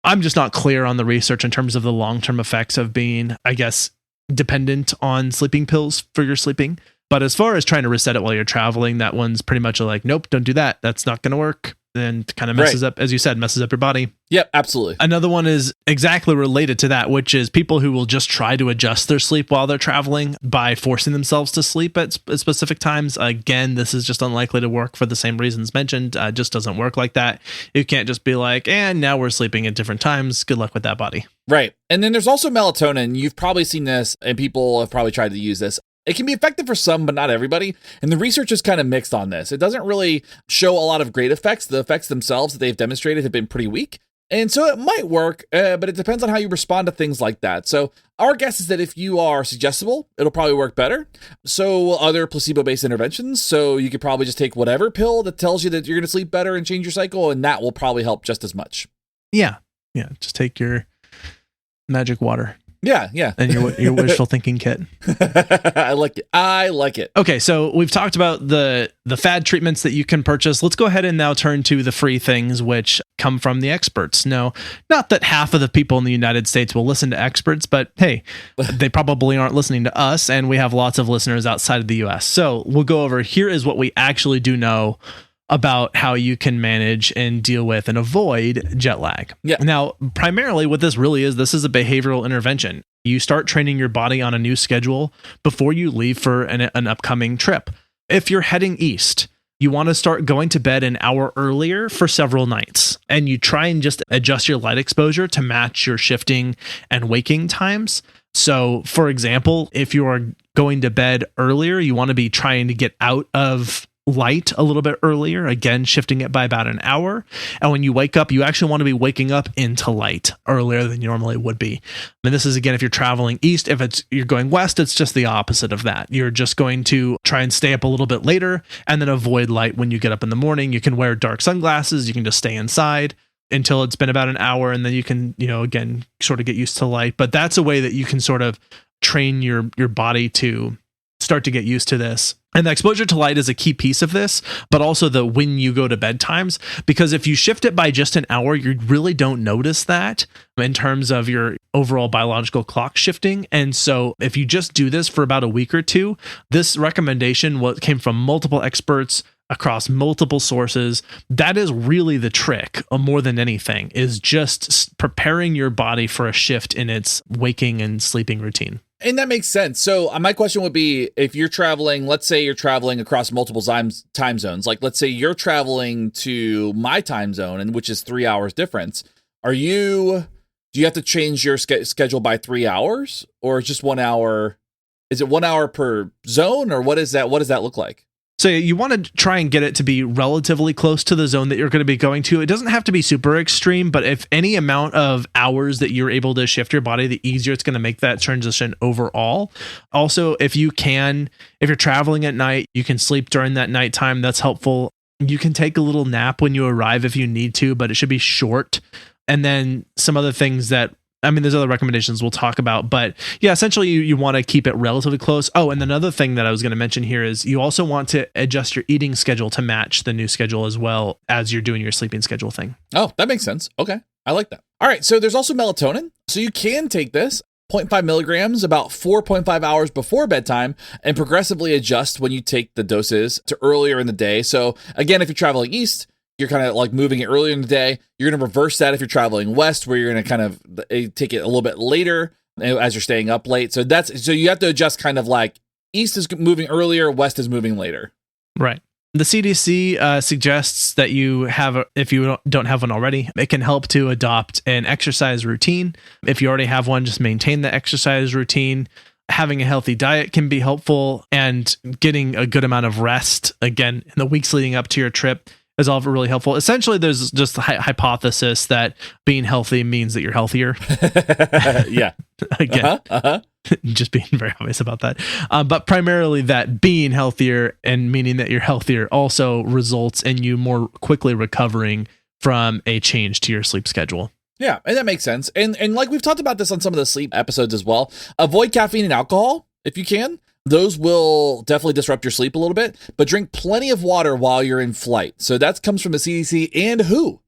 I'm just not clear on the research in terms of the long-term effects of being, I guess, dependent on sleeping pills for your sleeping. But as far as trying to reset it while you're traveling, that one's pretty much like, nope, don't do that. That's not going to work. And kind of messes up, as you said, messes up your body. Yep, absolutely. Another one is exactly related to that, which is people who will just try to adjust their sleep while they're traveling by forcing themselves to sleep at specific times. Again, this is just unlikely to work for the same reasons mentioned. Just doesn't work like that. You can't just be like, and now we're sleeping at different times. Good luck with that, body. Right. And then there's also melatonin. You've probably seen this, and people have probably tried to use this. It can be effective for some, but not everybody. And the research is kind of mixed on this. It doesn't really show a lot of great effects. The effects themselves that they've demonstrated have been pretty weak. And so it might work, but it depends on how you respond to things like that. So our guess is that if you are suggestible, it'll probably work better. So will other placebo-based interventions. So you could probably just take whatever pill that tells you that you're going to sleep better and change your cycle, and that will probably help just as much. Yeah. Yeah. Just take your magic water. Yeah. And your wishful thinking kit. I like it. Okay, so we've talked about the fad treatments that you can purchase. Let's go ahead and now turn to the free things which come from the experts. No, not that half of the people in the United States will listen to experts, but hey, they probably aren't listening to us, and we have lots of listeners outside of the US. So we'll go over, here is what we actually do know about how you can manage and deal with and avoid jet lag. Yeah. Now, primarily what this really is, this is a behavioral intervention. You start training your body on a new schedule before you leave for an upcoming trip. If you're heading east, you want to start going to bed an hour earlier for several nights, and you try and just adjust your light exposure to match your shifting and waking times. So, for example, if you are going to bed earlier, you want to be trying to get out of light a little bit earlier, again shifting it by about an hour. And when you wake up, you actually want to be waking up into light earlier than you normally would be. And this is, again, if you're traveling east. If you're going west, it's just the opposite of that. You're just going to try and stay up a little bit later and then avoid light when you get up in the morning. You can wear dark sunglasses, you can just stay inside until it's been about an hour, and then you can, again, sort of get used to light. But that's a way that you can sort of train your body to start to get used to this. And the exposure to light is a key piece of this, but also the when you go to bed times, because if you shift it by just an hour, you really don't notice that in terms of your overall biological clock shifting. And so if you just do this for about a week or two, this recommendation came from multiple experts across multiple sources. That is really the trick, more than anything, is just preparing your body for a shift in its waking and sleeping routine. And that makes sense. So my question would be, if you're traveling, let's say you're traveling across multiple time zones, like let's say you're traveling to my time zone, and which is 3 hours difference. Do you have to change your schedule by 3 hours, or just 1 hour? Is it 1 hour per zone, or what is that? What does that look like? So you want to try and get it to be relatively close to the zone that you're going to be going to. It doesn't have to be super extreme, but if any amount of hours that you're able to shift your body, the easier it's going to make that transition overall. Also, if you're traveling at night, you can sleep during that nighttime. That's helpful. You can take a little nap when you arrive if you need to, but it should be short. And then some other things there's other recommendations we'll talk about, but yeah, essentially you want to keep it relatively close. Oh, and another thing that I was going to mention here is you also want to adjust your eating schedule to match the new schedule as well as you're doing your sleeping schedule thing. Oh, that makes sense. Okay. I like that. All right. So there's also melatonin. So you can take this 0.5 milligrams about 4.5 hours before bedtime and progressively adjust when you take the doses to earlier in the day. So again, if you're traveling east, you're kind of like moving it earlier in the day. You're going to reverse that if you're traveling west, where you're going to kind of take it a little bit later as you're staying up late. So you have to adjust kind of like east is moving earlier, west is moving later. Right. The CDC suggests that you have, if you don't have one already, it can help to adopt an exercise routine. If you already have one, just maintain the exercise routine. Having a healthy diet can be helpful, and getting a good amount of rest, again, in the weeks leading up to your trip, is all really helpful. Essentially, there's just the hypothesis that being healthy means that you're healthier. Yeah. Again, just being very obvious about that. But primarily that being healthier and meaning that you're healthier also results in you more quickly recovering from a change to your sleep schedule. Yeah, and that makes sense. And like we've talked about this on some of the sleep episodes as well. Avoid caffeine and alcohol if you can. Those will definitely disrupt your sleep a little bit, but drink plenty of water while you're in flight. So that comes from the CDC and WHO.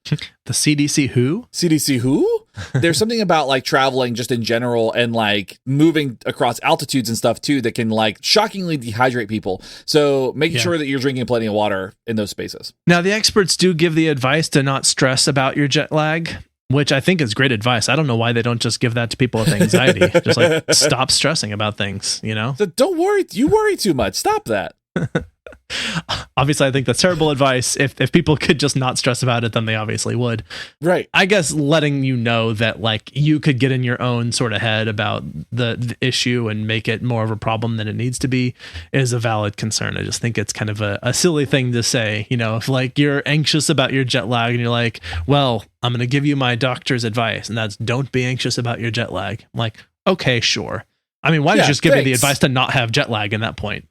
The CDC who? CDC who? There's something about like traveling just in general and like moving across altitudes and stuff too that can like shockingly dehydrate people. So making sure that you're drinking plenty of water in those spaces. Now, the experts do give the advice to not stress about your jet lag, which I think is great advice. I don't know why they don't just give that to people with anxiety. Just like stop stressing about things, you know? So don't worry. You worry too much. Stop that. Obviously, I think that's terrible advice. If people could just not stress about it, then they obviously would. Right. I guess letting you know that like you could get in your own sort of head about the issue and make it more of a problem than it needs to be is a valid concern. I just think it's kind of a silly thing to say, you know, if like you're anxious about your jet lag and you're like, well, I'm going to give you my doctor's advice, and that's don't be anxious about your jet lag. I'm like, okay, sure. I mean, why don't you just give me the advice to not have jet lag in that point?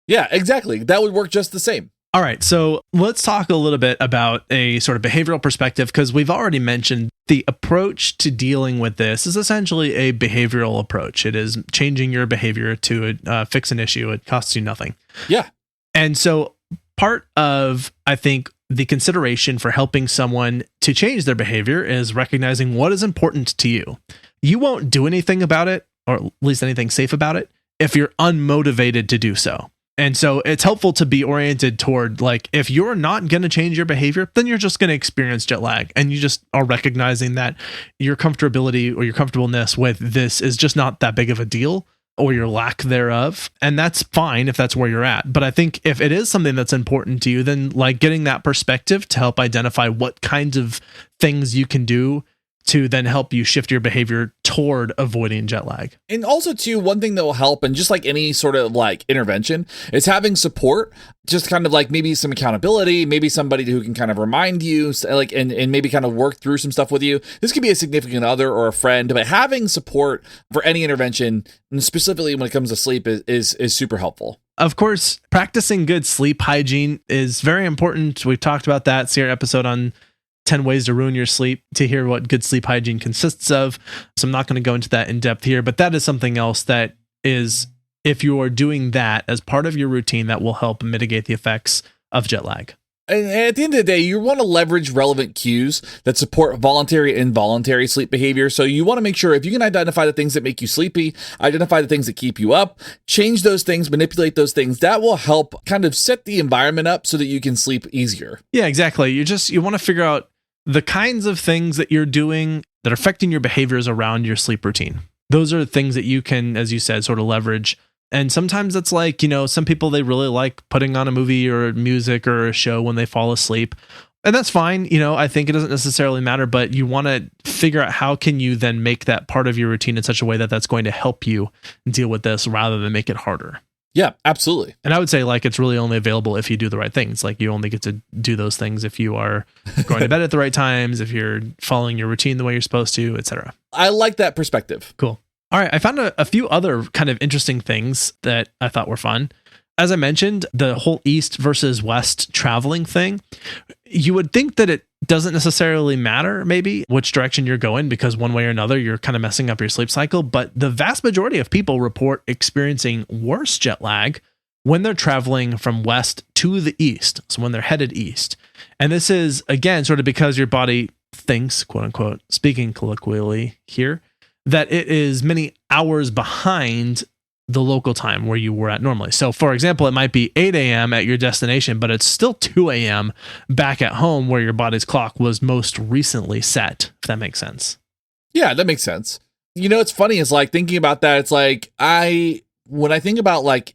Yeah, exactly. That would work just the same. All right, so let's talk a little bit about a sort of behavioral perspective, because we've already mentioned the approach to dealing with this is essentially a behavioral approach. It is changing your behavior to fix an issue. It costs you nothing. Yeah. And so part of, I think, the consideration for helping someone to change their behavior is recognizing what is important to you. You won't do anything about it, or at least anything safe about it, if you're unmotivated to do so. And so it's helpful to be oriented toward, like, if you're not going to change your behavior, then you're just going to experience jet lag. And you just are recognizing that your comfortability or your comfortableness with this is just not that big of a deal, or your lack thereof. And that's fine if that's where you're at. But I think if it is something that's important to you, then like getting that perspective to help identify what kinds of things you can do to then help you shift your behavior toward avoiding jet lag. And also, too, one thing that will help, and just like any sort of like intervention, is having support, just kind of like maybe some accountability, maybe somebody who can kind of remind you, like, and maybe kind of work through some stuff with you. This could be a significant other or a friend, but having support for any intervention, and specifically when it comes to sleep, is super helpful. Of course, practicing good sleep hygiene is very important. We've talked about that. See our episode on 10 ways to ruin your sleep to hear what good sleep hygiene consists of. So I'm not going to go into that in depth here, but that is something else that is, if you are doing that as part of your routine, that will help mitigate the effects of jet lag. And at the end of the day, you want to leverage relevant cues that support voluntary and involuntary sleep behavior. So you want to make sure if you can identify the things that make you sleepy, identify the things that keep you up, change those things, manipulate those things, that will help kind of set the environment up so that you can sleep easier. Yeah, exactly. You want to figure out the kinds of things that you're doing that are affecting your behaviors around your sleep routine. Those are things that you can, as you said, sort of leverage. And sometimes it's like, you know, some people, they really like putting on a movie or music or a show when they fall asleep. And that's fine. You know, I think it doesn't necessarily matter, but you want to figure out how can you then make that part of your routine in such a way that that's going to help you deal with this rather than make it harder. Yeah, absolutely. And I would say like it's really only available if you do the right things. Like you only get to do those things if you are going to bed at the right times, if you're following your routine the way you're supposed to, etc. I like that perspective. Cool. All right. I found a few other kind of interesting things that I thought were fun. As I mentioned, the whole East versus West traveling thing, you would think that it doesn't necessarily matter maybe which direction you're going, because one way or another, you're kind of messing up your sleep cycle. But the vast majority of people report experiencing worse jet lag when they're traveling from West to the East. So when they're headed East. And this is, again, sort of because your body thinks, quote unquote, speaking colloquially here, that it is many hours behind the local time where you were at normally. So for example, it might be 8 a.m. at your destination, but it's still 2 a.m. back at home where your body's clock was most recently set, if that makes sense. Yeah, that makes sense. You know, it's funny. It's like thinking about that. It's like when I think about like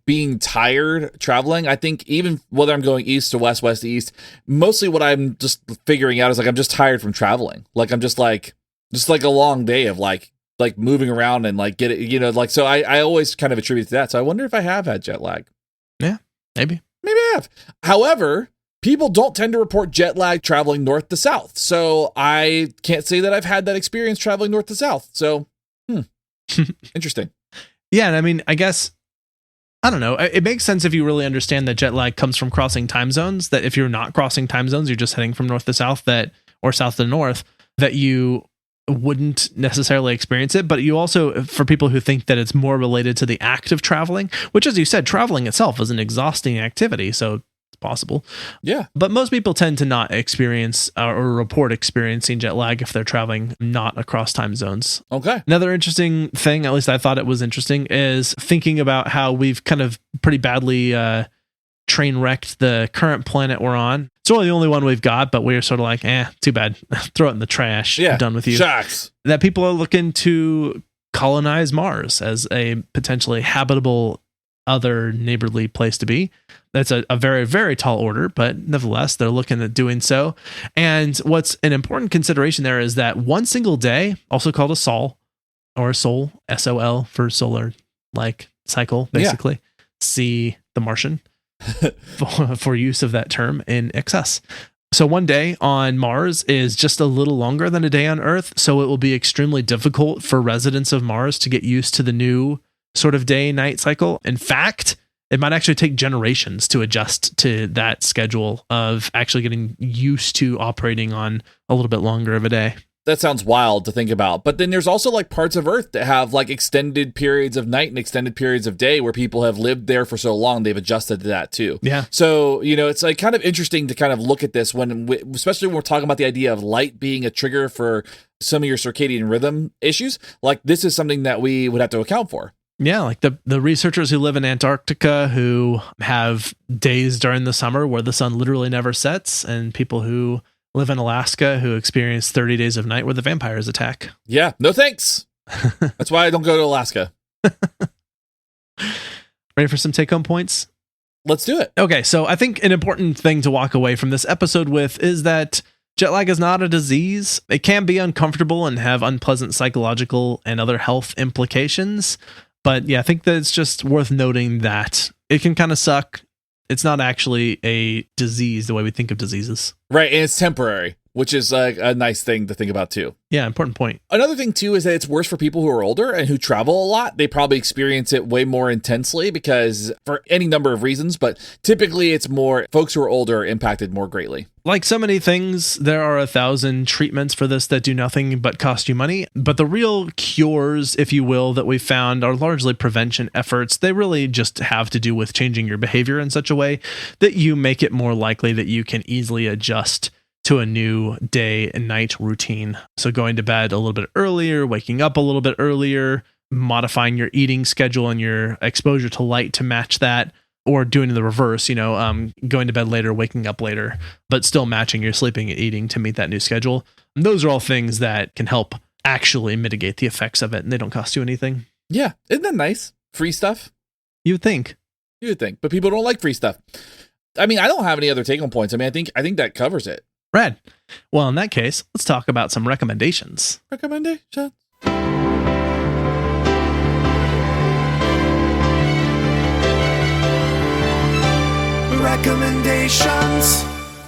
being tired traveling. I think even whether I'm going east to west, west to east, mostly what I'm just figuring out is like I'm just tired from traveling. Like I'm just like a long day of like moving around and like get it, you know, like so I always kind of attribute to that. So I wonder if I have had jet lag. Yeah, maybe I have. However, people don't tend to report jet lag traveling north to south. So I can't say that I've had that experience traveling north to south. So, interesting. Yeah, and I mean, I guess, I don't know. It makes sense if you really understand that jet lag comes from crossing time zones, that if you're not crossing time zones, you're just heading from north to south, or south to north, that you wouldn't necessarily experience it. But you also, for people who think that it's more related to the act of traveling, which, as you said, traveling itself is an exhausting activity. So possible. Yeah. But most people tend to not experience or report experiencing jet lag if they're traveling not across time zones. Okay. Another interesting thing, at least I thought it was interesting, is thinking about how we've kind of pretty badly train wrecked the current planet we're on. It's really the only one we've got, but we're sort of like, too bad. Throw it in the trash. Yeah. I'm done with you. Shucks. That people are looking to colonize Mars as a potentially habitable other neighborly place to be. That's a very, very tall order, but nevertheless, they're looking at doing so. And what's an important consideration there is that one single day, also called a sol, or sol, S-O-L for solar like cycle, basically. Yeah. See The Martian for use of that term in excess. So one day on Mars is just a little longer than a day on Earth, so it will be extremely difficult for residents of Mars to get used to the new sort of day-night cycle. In fact, it might actually take generations to adjust to that schedule of actually getting used to operating on a little bit longer of a day. That sounds wild to think about. But then there's also like parts of Earth that have like extended periods of night and extended periods of day where people have lived there for so long, they've adjusted to that too. Yeah. So, you know, it's like kind of interesting to kind of look at this especially when we're talking about the idea of light being a trigger for some of your circadian rhythm issues. Like this is something that we would have to account for. Yeah, like the researchers who live in Antarctica who have days during the summer where the sun literally never sets, and people who live in Alaska who experience 30 days of night where the vampires attack. Yeah, no thanks. That's why I don't go to Alaska. Ready for some take-home points? Let's do it. Okay, so I think an important thing to walk away from this episode with is that jet lag is not a disease. It can be uncomfortable and have unpleasant psychological and other health implications. But yeah, I think that it's just worth noting that it can kind of suck. It's not actually a disease the way we think of diseases. Right, and it's temporary, which is a nice thing to think about too. Yeah, important point. Another thing too is that it's worse for people who are older and who travel a lot. They probably experience it way more intensely because for any number of reasons, but typically it's more folks who are older are impacted more greatly. Like so many things, there are 1,000 treatments for this that do nothing but cost you money. But the real cures, if you will, that we've found are largely prevention efforts. They really just have to do with changing your behavior in such a way that you make it more likely that you can easily adjust to a new day and night routine. So going to bed a little bit earlier, waking up a little bit earlier, modifying your eating schedule and your exposure to light to match that, or doing the reverse, going to bed later, waking up later, but still matching your sleeping and eating to meet that new schedule. And those are all things that can help actually mitigate the effects of it, and they don't cost you anything. Yeah. Isn't that nice? Free stuff? You would think. But people don't like free stuff. I mean, I don't have any other take-home points. I mean, I think that covers it. Rad. Well, in that case, let's talk about some recommendations. Recommendations.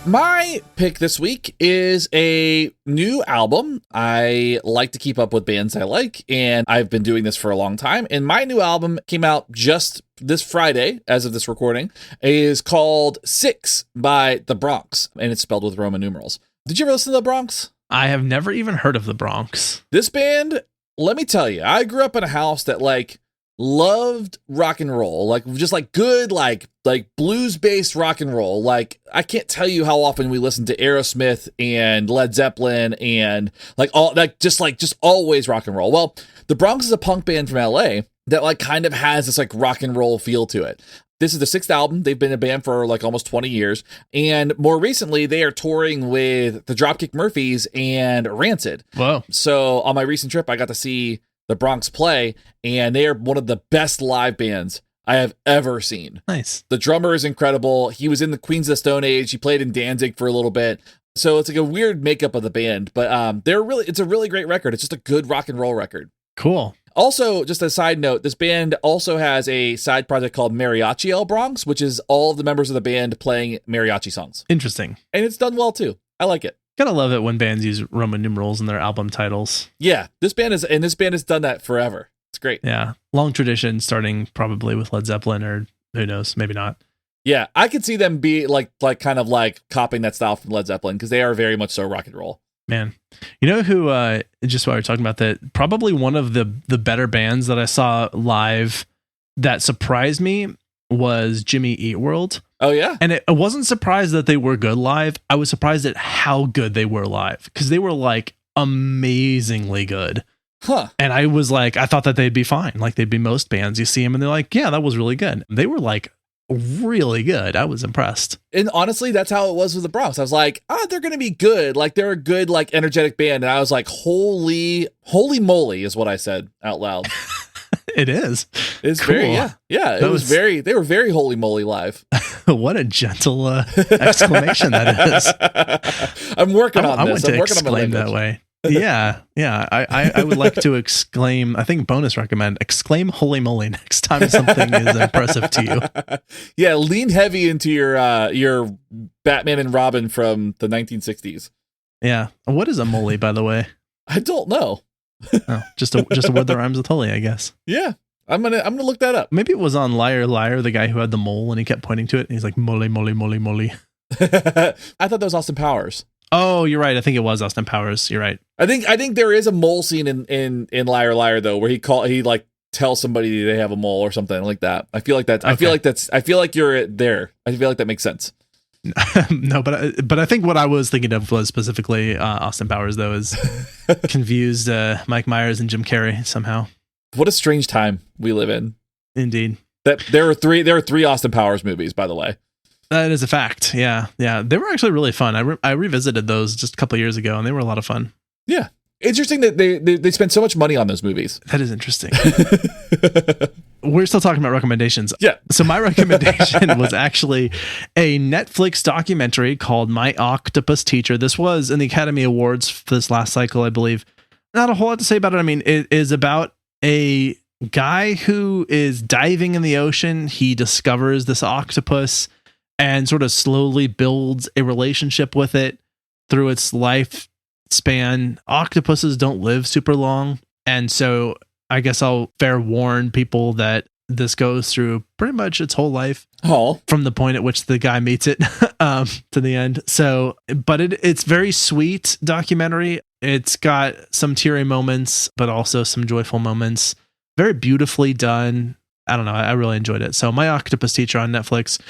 My pick this week is a new album. I like to keep up with bands I like, and I've been doing this for a long time. And my new album came out just this Friday, as of this recording, is called 6 by The Bronx, and it's spelled with Roman numerals. Did you ever listen to The Bronx? I have never even heard of The Bronx. This band, let me tell you, I grew up in a house that loved rock and roll, just good blues-based rock and roll. I can't tell you how often we listened to Aerosmith and Led Zeppelin and just always rock and roll. Well, The Bronx is a punk band from LA that kind of has this rock and roll feel to it. This is the 6th album. They've been a band for almost 20 years. And more recently, they are touring with the Dropkick Murphys and Rancid. Whoa. So on my recent trip, I got to see The Bronx play, and they are one of the best live bands I have ever seen. Nice. The drummer is incredible. He was in the Queens of the Stone Age. He played in Danzig for a little bit. So it's like a weird makeup of the band, but it's a really great record. It's just a good rock and roll record. Cool. Also, just a side note, this band also has a side project called Mariachi El Bronx, which is all of the members of the band playing mariachi songs. Interesting. And it's done well too. I like it. Gotta love it when bands use Roman numerals in their album titles. Yeah, this band has done that forever. It's great. Yeah, long tradition, starting probably with Led Zeppelin, or who knows, maybe not. Yeah, I could see them be like kind of like copying that style from Led Zeppelin, because they are very much so rock and roll. Man, you know who? Just while we're talking about that, probably one of the better bands that I saw live that surprised me was Jimmy Eat World. Oh yeah, and I wasn't surprised that they were good live. I was surprised at how good they were live, because they were like amazingly good. Huh. And I was like, I thought that they'd be fine. Like they'd be most bands. You see them and they're like, yeah, that was really good. They were like really good. I was impressed. And honestly, that's how it was with the Bronx. I was like, they're going to be good. Like they're a good, like energetic band. And I was like, holy moly is what I said out loud. It is. It's cool. very, yeah. They were very holy moly live. What a gentle exclamation that is. I'm working on this. I want to I'm working exclaim on my that way. Yeah. I would like to exclaim, I think bonus recommend, exclaim holy moly next time something is impressive to you. Yeah, lean heavy into your Batman and Robin from the 1960s. Yeah. What is a moly, by the way? I don't know. Oh, just a word that rhymes with holy, I guess. Yeah. I'm gonna look that up. Maybe it was on Liar Liar, the guy who had the mole and he kept pointing to it and he's like, moly, moly, moly, moly. I thought that was Austin Powers. Oh, you're right. I think it was Austin Powers. You're right. I think there is a mole scene in Liar Liar though, where he like tells somebody they have a mole or something like that. I feel like that's. Okay. I feel like you're there. I feel like that makes sense. No, but I think what I was thinking of was specifically Austin Powers, though, is confused Mike Myers and Jim Carrey somehow. What a strange time we live in. Indeed. That there are three Austin Powers movies, by the way. That is a fact. Yeah. They were actually really fun. I revisited those just a couple of years ago, and they were a lot of fun. Yeah. Interesting that they spent so much money on those movies. That is interesting. We're still talking about recommendations. Yeah. So my recommendation was actually a Netflix documentary called My Octopus Teacher. This was in the Academy Awards for this last cycle, I believe. Not a whole lot to say about it. I mean, it is about a guy who is diving in the ocean. He discovers this octopus and sort of slowly builds a relationship with it through its lifespan. Octopuses don't live super long. And so I guess I'll fair warn people that this goes through pretty much its whole life. Oh. From the point at which the guy meets it to the end. So, but it's very sweet documentary. It's got some teary moments, but also some joyful moments. Very beautifully done. I don't know. I really enjoyed it. So My Octopus Teacher on Netflix.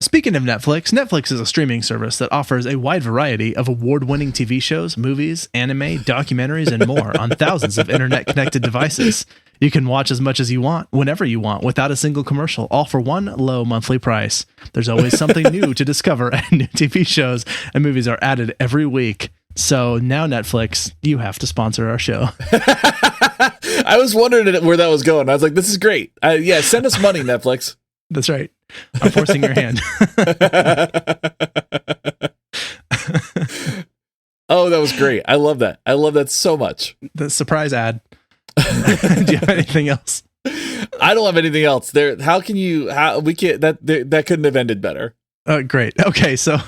Speaking of Netflix is a streaming service that offers a wide variety of award-winning TV shows, movies, anime, documentaries, and more on thousands of internet-connected devices. You can watch as much as you want, whenever you want, without a single commercial, all for one low monthly price. There's always something new to discover, and new TV shows and movies are added every week. So now Netflix, you have to sponsor our show. I was wondering where that was going. I was like, this is great. Yeah, send us money, Netflix. That's right. I'm forcing your hand. Oh, that was great. I love that. I love that so much. The surprise ad. Do you have anything else? I don't have anything else. That couldn't have ended better. Great. Okay, so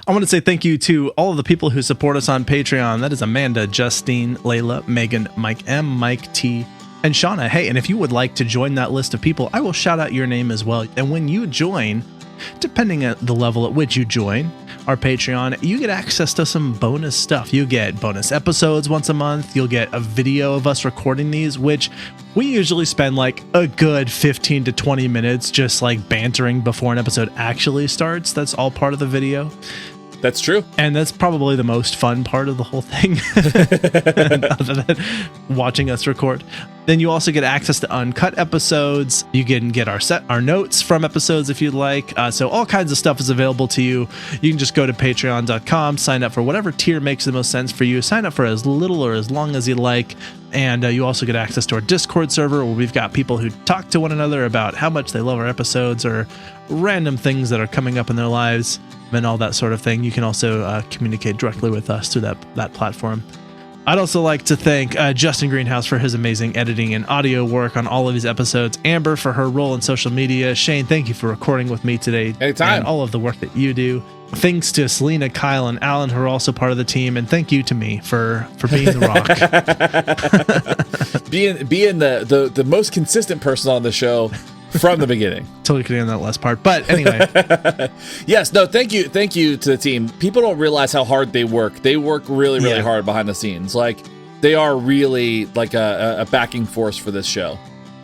I want to say thank you to all of the people who support us on Patreon. That is Amanda, Justine, Layla, Megan, Mike M, Mike T, and Shauna. Hey, and if you would like to join that list of people, I will shout out your name as well. And when you join, depending on the level at which you join our Patreon, you get access to some bonus stuff. You get bonus episodes once a month. You'll get a video of us recording these, which we usually spend like a good 15 to 20 minutes just like bantering before an episode actually starts. That's all part of the video. That's true. And that's probably the most fun part of the whole thing, other than watching us record. Then you also get access to uncut episodes. You can get our notes from episodes if you'd like. So all kinds of stuff is available to you. You can just go to patreon.com, sign up for whatever tier makes the most sense for you. Sign up for as little or as long as you like. And you also get access to our Discord server where we've got people who talk to one another about how much they love our episodes or random things that are coming up in their lives and all that sort of thing. You can also communicate directly with us through that platform. I'd also like to thank Justin Greenhouse for his amazing editing and audio work on all of these episodes, Amber for her role in social media, Shane, thank you for recording with me today. Anytime. And all of the work that you do. Thanks to Selena, Kyle, and Alan, who are also part of the team, and thank you to me for being the rock. being the most consistent person on the show from the beginning. Totally kidding on that last part, but anyway. Yes, no, thank you to the team. People don't realize how hard they work. They work really, really hard behind the scenes. Like, they are really like a backing force for this show.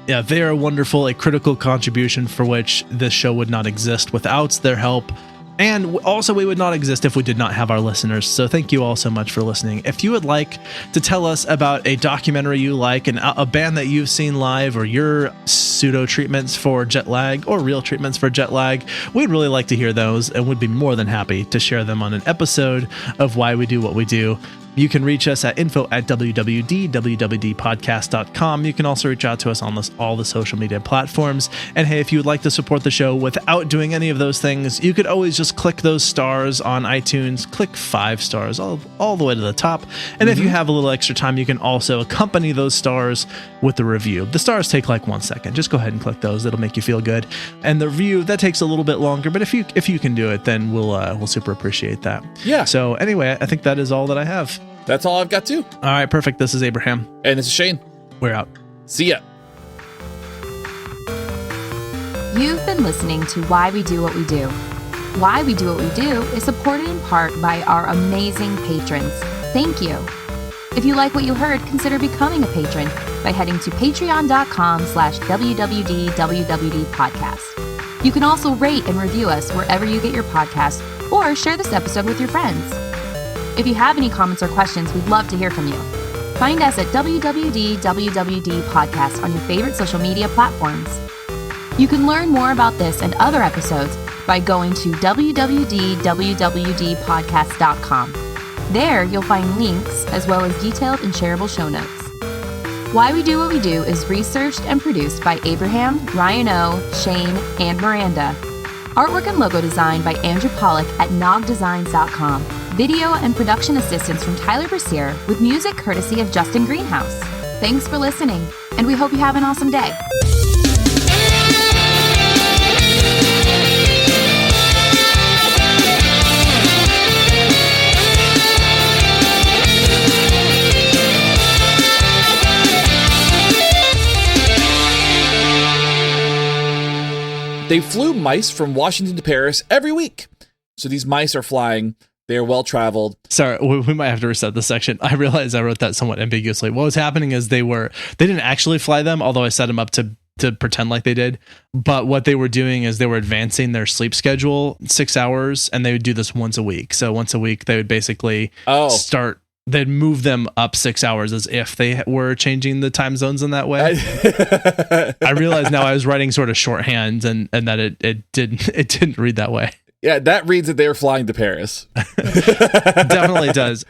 Yeah, they are wonderful, a critical contribution for which this show would not exist without their help. And also, we would not exist if we did not have our listeners. So thank you all so much for listening. If you would like to tell us about a documentary you like, and a band that you've seen live, or your pseudo treatments for jet lag, or real treatments for jet lag, we'd really like to hear those, and would be more than happy to share them on an episode of Why We Do What We Do. You can reach us at info@wwd.podcast.com. You can also reach out to us on all the social media platforms. And hey, if you would like to support the show without doing any of those things, you could always just click those stars on iTunes, click 5 stars all the way to the top. And if you have a little extra time, you can also accompany those stars with the review. The stars take like 1 second. Just go ahead and click those. It'll make you feel good. And the review, that takes a little bit longer, but if you can do it, then we'll super appreciate that. Yeah. So anyway, I think that is all that I have. That's all I've got too. All right, perfect. This is Abraham. And this is Shane. We're out. See ya. You've been listening to Why We Do What We Do. Why We Do What We Do is supported in part by our amazing patrons. Thank you. If you like what you heard, consider becoming a patron by heading to patreon.com/WWDWWD podcast. You can also rate and review us wherever you get your podcasts, or share this episode with your friends. If you have any comments or questions, we'd love to hear from you. Find us at WWDWWD Podcast on your favorite social media platforms. You can learn more about this and other episodes by going to www.wwdpodcast.com. There, you'll find links as well as detailed and shareable show notes. Why We Do What We Do is researched and produced by Abraham, Ryan O., Shane, and Miranda. Artwork and logo design by Andrew Pollock at nogdesigns.com. Video and production assistance from Tyler Brasier, with music courtesy of Justin Greenhouse. Thanks for listening, and we hope you have an awesome day. They flew mice from Washington to Paris every week. So these mice are flying. They are well-traveled. Sorry, we might have to reset this section. I realized I wrote that somewhat ambiguously. What was happening is they didn't actually fly them, although I set them up to pretend like they did. But what they were doing is they were advancing their sleep schedule 6 hours, and they would do this once a week. So once a week, they would basically they'd move them up 6 hours as if they were changing the time zones in that way. I realize now I was writing sort of shorthand and that it didn't read that way. Yeah, that reads that they were flying to Paris. Definitely does.